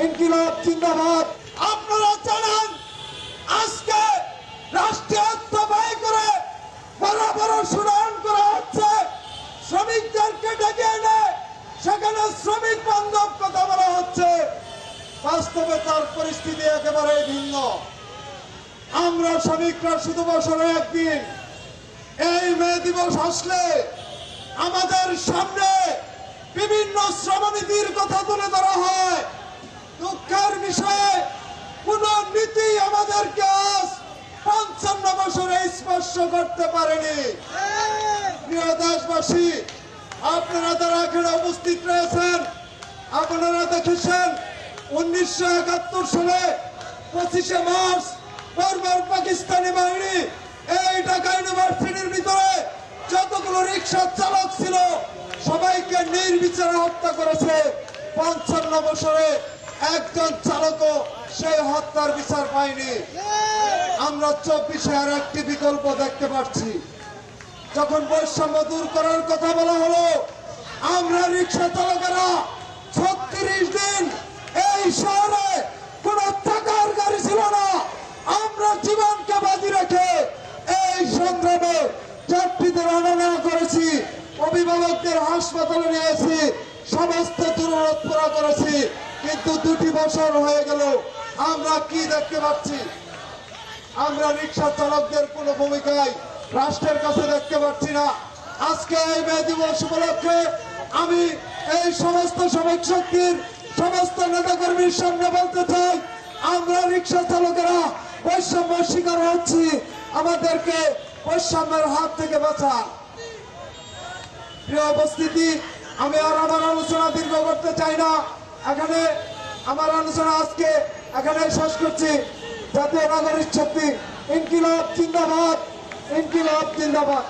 ইনকিলাব জিন্দাবাদ। আপনারা জানেন আজকে রাষ্ট্রীয়ত্ব ব্যয় করে বড় বড় শুনানি করা হচ্ছে, শ্রমিকদেরকে ডেকে এনে সেখানে শ্রমিক বান্ধব কথা বলা হচ্ছে। বাস্তবে তার পরিস্থিতি একেবারে ভিন্ন। আমরা শ্রমিকরা শুধু বছরে একদিন এই মে দিবস আসলে আমাদের সামনে বিভিন্ন শ্রমনীতির কথা তুলে ধরা হয়। দুঃখের বিষয়ে কোন নীতি আমাদেরকে আজ ৫৫ বছরে স্পর্শ করতে পারেনি। প্রিয় দেশবাসী, আপনারা যারা এখানে উপস্থিত রয়েছেন, আপনারা দেখেছেন ১৯৭১ সালে ২৫শে মার্চ বারবার পাকিস্তানি বাহিনী এই ঢাকা ইউনিভার্সিটির ভিতরে যতগুলো রিক্সা চালক ছিল সবাইকে নির্বিচারে হত্যা করেছে। ৫৫ বছরে একজন চালকও সেই হত্যার বিচার পায়নি। আমরা ২৪-এ আর একটি বিকল্প দেখতে পাচ্ছি। যখন বৈষম্য দূর করার কথা বলা হলো, আমরা রিক্সা চালকেরা ৩৬ দিন এই শহরে কোন টাকার গাড়ি ছিল না, আমরা জীবনকে বাজি রেখে এই সংগ্রামে যাত্রীদের আনা করেছি, অভিভাবকদের হাসপাতালে নিয়েছি, সমস্ত জরুরত পুরা করেছি। কিন্তু ২টি বছর হয়ে গেল, আমরা কি দেখতে পাচ্ছি? আমরা রিক্সা চালকদের কোনো ভূমিকায় রাষ্ট্রের কাছে দেখতে পাচ্ছি না। আজকে এই মে দিবস উপলক্ষে আমি এই সমস্ত শ্রমিক শক্তির সমস্ত নেতাকর্মীর সামনে বলতে চাই, আমরা রিক্সা চালকেরা বৈষম্যের শিকার হচ্ছি, আমাদেরকে বৈষম্যের হাত থেকে বাঁচান। প্রিয় উপস্থিতি, আমি আর আমার আলোচনা দীর্ঘ করতে চাই না। এখানে আমার আলোচনা আজকে এখানে শেষ করছি। জাতীয় নাগরিক শক্তি ইনকিলাব জিন্দাবাদ, ইনকিলাব জিন্দাবাদ।